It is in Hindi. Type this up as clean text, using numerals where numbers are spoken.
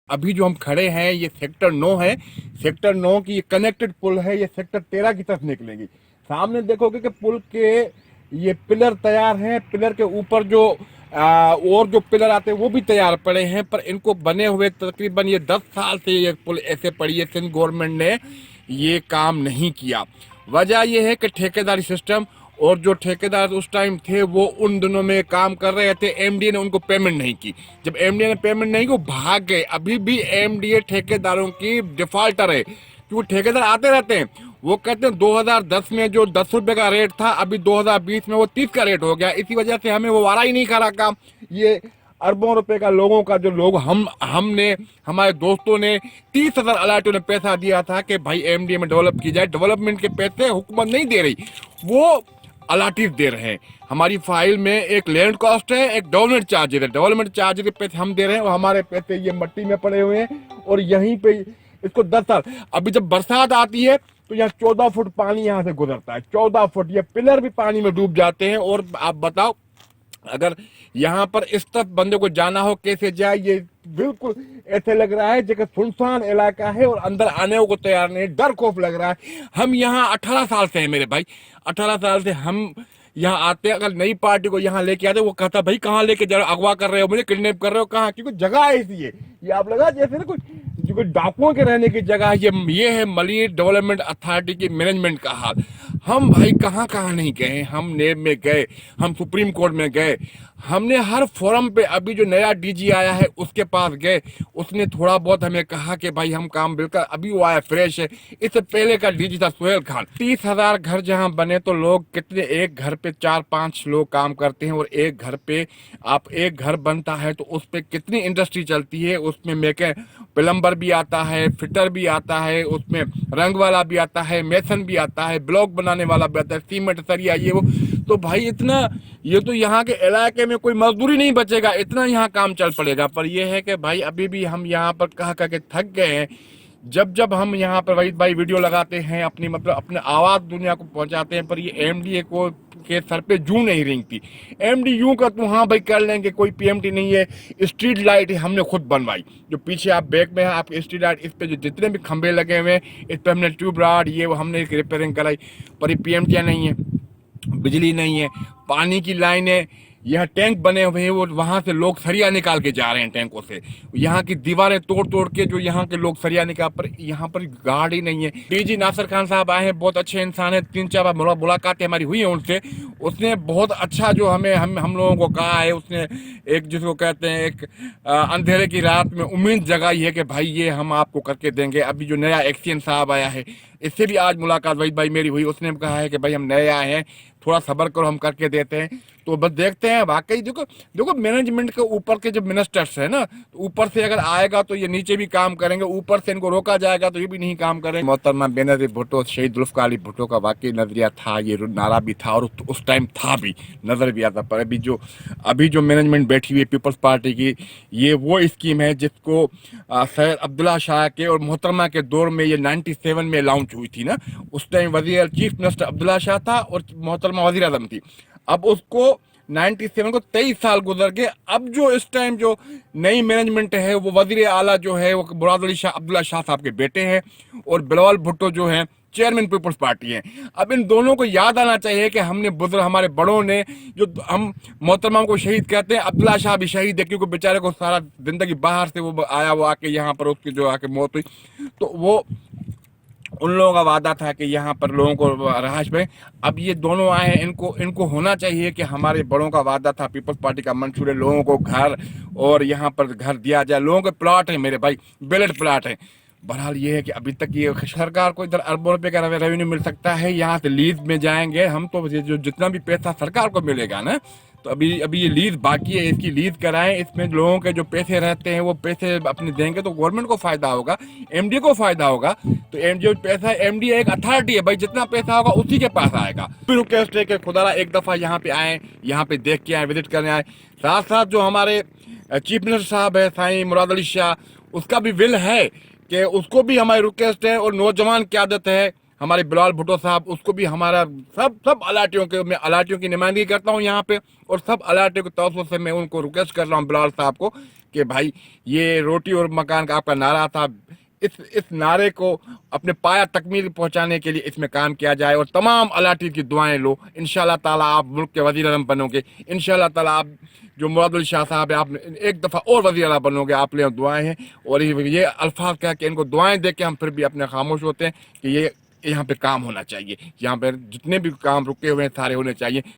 अभी जो हम खड़े हैं ये सेक्टर 9 है। सेक्टर 9 की ये कनेक्टेड पुल है, ये सेक्टर 13 की तरफ निकलेगी। सामने देखोगे कि पुल के ये पिलर तैयार हैं, पिलर के ऊपर जो और जो पिलर आते हैं वो भी तैयार पड़े हैं, पर इनको बने हुए तकरीबन ये 10 साल से ये पुल ऐसे पड़ी है। सिंध गवर्नमेंट ने ये काम नहीं किया। वजह यह है कि ठेकेदारी सिस्टम, और जो ठेकेदार उस टाइम थे वो उन दिनों में काम कर रहे थे, एमडीए ने उनको पेमेंट नहीं की। जब एमडीए ने पेमेंट नहीं की वो भाग गए। अभी भी एमडीए ठेकेदारों की डिफॉल्टर है, क्योंकि ठेकेदार आते रहते हैं। वो कहते हैं 2010 में जो 10 रुपए का रेट था, अभी 2020 में वो 30 का रेट हो गया। इसी वजह से हमें वो वारा ही नहीं करा काम। ये अरबों रुपए का लोगों का जो लोग हमने हमारे दोस्तों ने 30,000 अलाटियों ने पैसा दिया था कि भाई एमडीए में डेवलप की जाए। डेवलपमेंट के पैसे हुकूमत नहीं दे रही, वो अलाटिव दे रहे हैं। हमारी फाइल में एक लैंड कॉस्ट है, एक डेवलपमेंट चार्जेस है। डेवलपमेंट चार्जेस के पैसे हम दे रहे हैं और हमारे पैसे ये मट्टी में पड़े हुए हैं। और यहीं पे इसको 10 साल, अभी जब बरसात आती है तो यहाँ 14 फुट पानी यहाँ से गुजरता है। 14 फुट ये पिलर भी पानी में डूब जाते हैं। और आप बताओ, अगर यहाँ पर इस तरफ बंदे को जाना हो कैसे जाए? ये बिल्कुल ऐसे लग रहा है जैसे सुनसान इलाका है और अंदर आने को तैयार नहीं, डर खौफ लग रहा है। हम यहाँ 18 साल से हैं मेरे भाई, 18 साल से हम यहाँ आते हैं। अगर नई पार्टी को यहाँ लेके आते वो कहता भाई कहाँ लेके जा रहे हो, अगवा कर रहे हो, मुझे किडनैप कर रहे हो, कहाँ? क्योंकि जगह ऐसी है, ये आप लगा जैसे ना कुछ जो कोई डाकुओं के रहने की जगह है। ये है मलिर डेवलपमेंट अथॉरिटी की मैनेजमेंट का हाल। हम भाई कहाँ कहाँ नहीं गए, हम नेब में गए, हम सुप्रीम कोर्ट में गए, हमने हर फोरम पे, अभी जो नया डीजी आया है उसके पास गए, उसने थोड़ा बहुत हमें कहा कि भाई हम काम बिल्कुल, अभी वो आया फ्रेश है। इससे पहले का डीजी था सुहेल खान। 30,000 घर जहां बने तो लोग कितने, एक घर पे 4-5 लोग काम करते हैं। और एक घर पे आप एक घर बनता है तो उस पर कितनी इंडस्ट्री चलती है। उसमें प्लम्बर भी आता है, फिटर भी आता है, उसमें रंग वाला भी आता है, मेसन भी आता है, ब्लॉक बनाने वाला भी आता है, सीमेंट सरिया ये वो। तो भाई इतना, ये तो यहाँ के इलाके में कोई मजदूरी नहीं बचेगा, इतना यहाँ काम चल पड़ेगा। पर यह है कि भाई अभी भी हम यहाँ पर कह के थक गए हैं। जब जब हम यहाँ पर वही भाई वीडियो लगाते हैं, अपनी मतलब अपने आवाज़ दुनिया को पहुँचाते हैं, पर ये एमडीए को के सर पे जू नहीं रेंगती। एमडी यूं का तू हाँ भाई कर लेंगे, कोई पीएमटी नहीं है। स्ट्रीट लाइट हमने खुद बनवाई, जो पीछे आप बैक में है आपकी स्ट्रीट लाइट, इस पे जो जितने भी खंभे लगे हुए हैं इस पे हमने ट्यूब रॉड ये वो हमने रिपेयरिंग कराई। पर ये पीएमटी नहीं है, बिजली नहीं है, पानी की लाइनें, यह टैंक बने हुए हैं, वो वहां से लोग सरिया निकाल के जा रहे हैं टैंकों से। यहाँ की दीवारें तोड़ तोड़ के जो यहाँ के लोग सरिया निकाल, पर यहाँ पर गार्ड ही नहीं है। डीजी नासिर खान साहब आए हैं, बहुत अच्छे इंसान है, 3-4 बार मुलाकातें हमारी हुई हैं उनसे। उसने बहुत अच्छा जो हम लोगों को कहा है। उसने एक जिसको कहते हैं एक अंधेरे की रात में उम्मीद जगाई है कि भाई ये हम आपको करके देंगे। अभी जो नया एक्सीएन साहब आया है, इससे भी आज मुलाकात वही भाई मेरी हुई। उसने कहा है कि भाई हम नए आए हैं, थोड़ा सब्र करो, हम करके देते हैं। तो बस देखते हैं। वाकई देखो देखो मैनेजमेंट के ऊपर के जो मिनिस्टर्स है ना, तो ऊपर से अगर आएगा तो ये नीचे भी काम करेंगे, ऊपर से इनको रोका जाएगा तो ये भी नहीं काम करेंगे। मोहतरमा बेनजीर भुट्टो, शहीद जुल्फ़िकार अली भुट्टो का वाकई नजरिया था, ये नारा भी था और उस टाइम था भी, नजर भी आता। पर अभी जो मैनेजमेंट बैठी हुई है पीपल्स पार्टी की, ये वो स्कीम है जिसको सैयद अब्दुल्ला शाह के और मोहतरमा के दौर में ये 97 में लॉन्च हुई थी ना। उस टाइम वजीर चीफ मिनिस्टर अब्दुल्ला शाह था और मोहतरमा वजीर आजम थी। अब उसको 97 को 23 साल गुजर गए। अब जो इस टाइम जो नई मैनेजमेंट है वो वजीर आला जो है वो मुराद अली शाह अब्दुल्ला शाह साहब के बेटे हैं, और बिलावल भुट्टो जो है चेयरमैन पीपल्स पार्टी है। अब इन दोनों को याद आना चाहिए कि हमने बुजुर्ग, हमारे बड़ों ने, जो हम मोहतरमा को शहीद कहते हैं, अब्दुल्ला शाह भी शहीद है, क्योंकि बेचारे को सारा जिंदगी बाहर से वो आया, वो आके यहाँ पर उसकी जो आके मौत हुई। तो वो उन लोगों का वादा था कि यहाँ पर लोगों को रहायश में। अब ये दोनों आए हैं, इनको होना चाहिए कि हमारे बड़ों का वादा था, पीपल्स पार्टी का मंशूर है, लोगों को घर और यहाँ पर घर दिया जाए। लोगों के प्लॉट है मेरे भाई, बैलेट प्लॉट है। बहरहाल ये है कि अभी तक ये सरकार को इधर अरबों रुपए का रेवेन्यू मिल सकता है, यहाँ से लीज में जाएंगे हम, तो जो जितना भी पैसा सरकार को मिलेगा ना, तो अभी ये लीज बाकी है, इसकी लीज कराएं। इसमें लोगों के जो पैसे रहते हैं वो पैसे अपने देंगे तो गवर्नमेंट को फायदा होगा, एमडी को फायदा होगा। तो एमडी पैसा, एमडी एक अथॉरिटी है भाई, जितना पैसा होगा उसी के पास आएगा। फिर रिक्वेस्ट है कि खुदारा एक दफा यहाँ पे आए, यहाँ पे देख के आए, विजिट करने आए। साथ साथ जो हमारे चीफ मिनिस्टर साहब है साईं मुराद अली शाह, उसका भी विल है कि उसको भी हमारी रिक्वेस्ट है। और नौजवान क़यादत है, हमारे बिलाल भुट्टो साहब, उसको भी हमारा सब अलाटियों के, मैं अलाटियों की नुमाइंदगी करता हूँ यहाँ पे, और सब अलाटियों के तौर से मैं उनको रिक्वेस्ट कर रहा हूँ बिलाल साहब को कि भाई ये रोटी और मकान का आपका नारा था, इस नारे को अपने पाया तकमील पहुंचाने के लिए इसमें काम किया जाए, और तमाम अलाटी की दुआएं लो। इंशाल्लाह ताला आप मुल्क के वज़ीर आज़म बनोगे, इंशाल्लाह ताला आप जो मुरादुल शाह साहब है, आप एक दफ़ा और वज़ीर आज़म बनोगे, आप ले दुआएं हैं। और ये अल्फाज कह के इनको दुआएं दे के हम फिर भी अपने खामोश होते हैं कि ये यहाँ पे काम होना चाहिए, यहाँ पे जितने भी काम रुके हुए हैं सारे होने चाहिए।